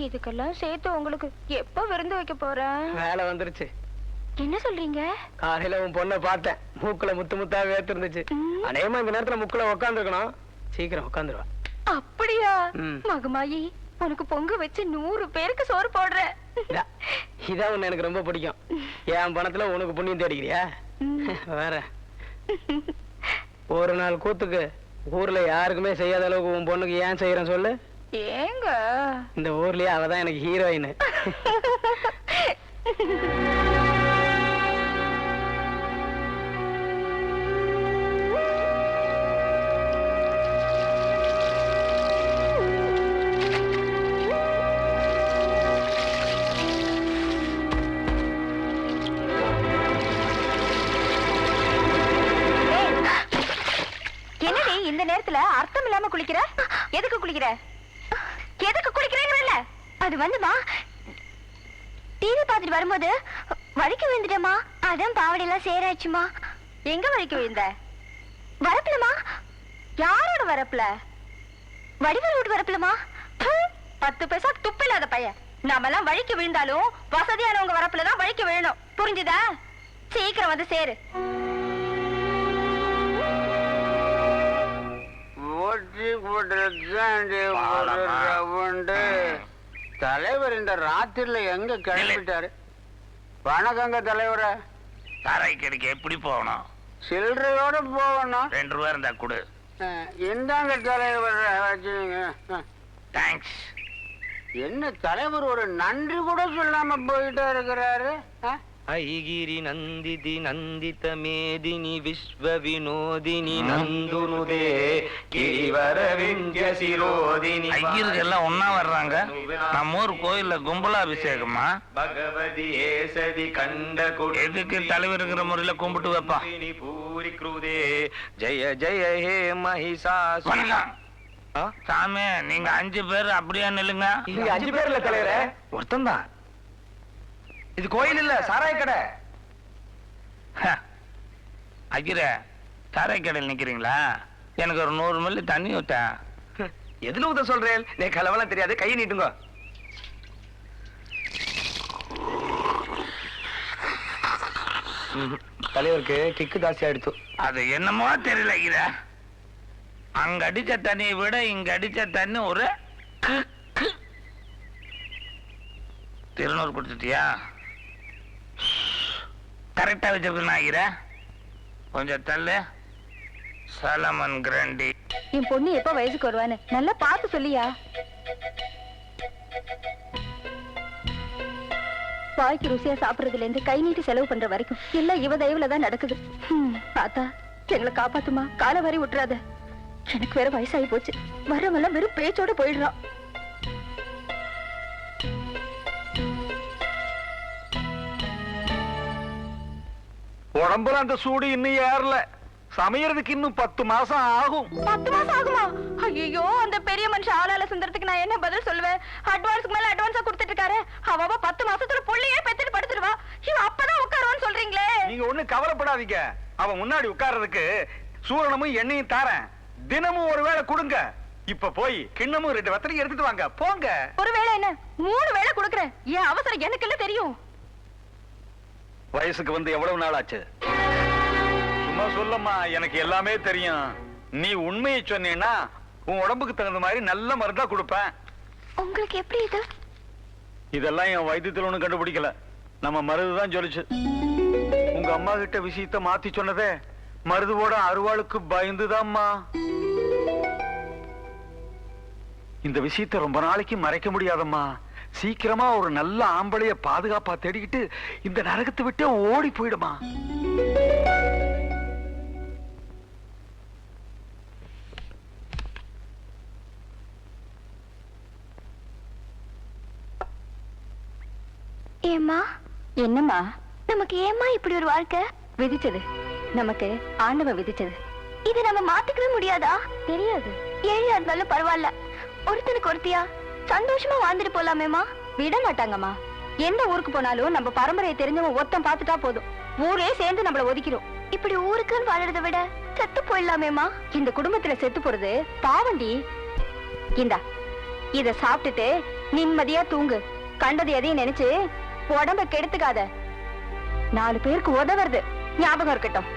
இதுக்கெல்லாம் சேர்த்து உங்களுக்கு எப்ப விருந்து வைக்க போறேன்? வேலை வந்துருச்சு. என்ன சொல்றீங்க? காலையில உன் பொண்ணை பார்த்தேன், மூக்குல முத்து முத்தா வேர்த்து இருந்துச்சு. அநேகமா இந்த நேரத்துல முக்குல உட்கார்ந்து இருக்கணும். சீக்கிரம் உட்காந்துருவா. அப்படியா? மகமாயி, உனக்கு பொங்க வச்சு 100 பேருக்கு சோறு போடுறேன். இதான் உன்னை எனக்கு ரொம்ப பிடிக்கும். என் பணத்துல உனக்கு புண்ணியம் தேடிக்கிறியா? வேற ஒரு நாள் கூத்துக்கு ஊர்ல யாருக்குமே செய்யாத அளவுக்கு உன் பொண்ணுக்கு ஏன் செய்யறேன் சொல்லு. ஏங்க? இந்த ஊர்லயே அவதான் எனக்கு ஹீரோயின். என்னடி இந்த நேரத்துல அர்த்தம் இல்லாம குளிக்கிற? எதுக்கு குளிக்கிற? எதுக்கு குளிக்கிறீங்கல்ல? அது வந்துமா, டிவி பார்த்துட்டு வரும்போது வலிக்கு விழுந்துட்டேமா. அதான் பாவடையெல்லாம் சேராச்சுமா. எங்க வலிக்கு விழுந்த? வரப்புலமா. யாரோட வரப்புல? வடிவேல் வீட்டு வரப்புலமா. 10 பைசா துப்பில்லாத பையன். நாமெல்லாம் வழிக்கு விழுந்தாலும் வசதியானவங்க வரப்புலதான் வழிக்கு விழணும். புரிஞ்சுதா? சீக்கிரம் வந்து சேரு. தலைவர் இந்த ராத்திரில எங்க கிளம்பிட்டாரு? வணக்கங்க தலைவர. தரை கிடைக்க எப்படி போகணும்? சில்லறையோட போகணும். 2 ரூபா இருந்தா கொடு. இந்தாங்க தலைவர். தேங்க்ஸ். என்ன தலைவர் ஒரு நன்றி கூட சொல்லாம போயிட்டே இருக்கிறாரு? ஐகிரி நந்திதி நந்தித மேதினி விஸ்வ வினோதினி நந்துனுதே கிரிவர விந்திய சிரோதினி. ஐயருக்கு எல்லாம் ஒன்னா வர்றாங்க. நம்ம ஊர் கோயில்ல கும்பலாபிஷேகமா? பகவதி ஏசதி கண்ட குடி. எதுக்கு தலைவருங்கிற முறையில கும்பிட்டு வைப்பா. பூரி க்ருதே ஜெய ஜெய ஹே மகிஷாசு. சாமி, நீங்க 5 பேர் அப்படியே நில்லுங்க. 5 பேர் இல்ல தலைவரே, ஒருத்தன் தான். இது கோயில் இல்ல, சாராய கடை. ஐயர, சாராய கடையில் நிக்கிறீங்களா? எனக்கு ஒரு 100 மில்லி தண்ணி ஊத்த. எதுல ஊத்த சொல்றேன்? நீ கலவெல்லாம் தெரியாது, கையை நீட்டுங்க. தலைவருக்கு கிக்கு ஜாஸ்தி ஆயிடுச்சு. அது என்னமோ தெரியல ஐயர. அங்க அடிச்ச தண்ணியை விட இங்க அடிச்ச தண்ணி ஒரு திருநூறு கொடுத்துட்டியா? கரெக்டா வச்சிருக்கேன் ஆகிற. கொஞ்சம் தள்ளு. சலமன் கிராண்டி. என் பொண்ணு எப்ப வயசுக்கு வருவான்னு நல்லா பார்த்து சொல்லியா. வாய்க்கு ருசியா சாப்பிடுறதுல இருந்து கை நீட்டி செலவு பண்ற வரைக்கும் எல்லாம் இவ தயவுல தான் நடக்குது. பார்த்தா எங்களை காப்பாத்துமா, காலை வாரி விட்டுறாத. எனக்கு வேற வயசாகி போச்சு. வரவெல்லாம் வெறும் பேச்சோட போயிடுறான். உடம்புல அந்த சூடு இன்னும் ஏறல. சமையறதுக்கு இன்னும் 10 மாசம் ஆகும். 10 மாசம் ஆகுமா? ஐயோ, அந்த பெரிய மனுஷன் ஆளால சுந்தரத்துக்கு நான் என்ன பதில் சொல்லுவேன்? அட்வான்ஸ்க்கு மேல அட்வான்ஸா கொடுத்துட்டு இருக்காரு. அவ 10 மாசத்துல புள்ளையே பெத்துட்டு படுத்துருவா. இவன் அப்பதான் உட்காருவான்னு சொல்றீங்களே. நீங்க ஒண்ணு கவலைப்படாதீங்க. அவன் முன்னாடி உட்கார்றதுக்கு சூரணமும் எண்ணெயும் தாரேன். தினமும் ஒரு வேளை கொடுங்க. இப்ப போய் கிண்ணமும் 2 வத்தலையும் எடுத்துட்டு வாங்க. போங்க. ஒரு வேளை என்ன, 3 வேளை கொடுக்கறேன். ஏன் அவசரம் எனக்கு எல்லாம் தெரியும். வயசுக்கு வந்து எவ்வளவு நாள் ஆச்சு? சும்மா சொல்லம்மா, எனக்கு எல்லாமே தெரியும். நீ உண்மையை சொன்னீன்னா உன் உடம்புக்கு தகுந்த மாதிரி நல்ல மருந்தா கொடுப்பேன். உங்களுக்கு எப்படி இது? இதெல்லாம் என் வைத்தியத்தில் ஒண்ணும் கண்டுபிடிக்கல. நம்ம மருதுதான் சொல்லுச்சு. உங்க அம்மா கிட்ட விஷயத்த மாத்தி சொன்னதே மருதுவோட அருவாளுக்கு பயந்துதாம்மா. இந்த விஷயத்த ரொம்ப நாளைக்கு மறைக்க முடியாதம்மா. சீக்கிரமா ஒரு நல்ல ஆம்பளைய பாதுகாப்பா தேடிக்கிட்டு இந்த நரகத்தை விட்டு ஓடி போயிடுமா. ஏம்மா? என்னம்மா? நமக்கு ஏம்மா இப்படி ஒரு வாழ்க்கை விதிச்சது? நமக்கு ஆண்டவன் விதிச்சது. இது நம்ம மாத்திக்கவே முடியாதா? தெரியாது. ஏழையா இருந்தாலும் பரவாயில்ல, ஒருத்தனுக்கு ஒருத்தியா சந்தோஷமா வாழ்ந்துட்டு போலாமேமா. விட மாட்டாங்கம்மா. எந்த ஊருக்கு போனாலும் நம்ம பரம்பரையை தெரிஞ்சவன் ஒருத்தன் பார்த்துட்டா போதும், ஊரே சேர்ந்து நம்மள ஒதுக்கிடும். இப்படி ஊருக்குன்னு வாழறதை விட செத்து போயிடலாமேமா. இந்த குடும்பத்துல செத்து போறது பாவண்டி. இந்தா, இத சாப்பிட்டுட்டு நிம்மதியா தூங்கு. கண்டது எதையும் நினைச்சு உடம்ப கெடுத்துக்காத. 4 பேருக்கு உதவுறது ஞாபகம் இருக்கட்டும்.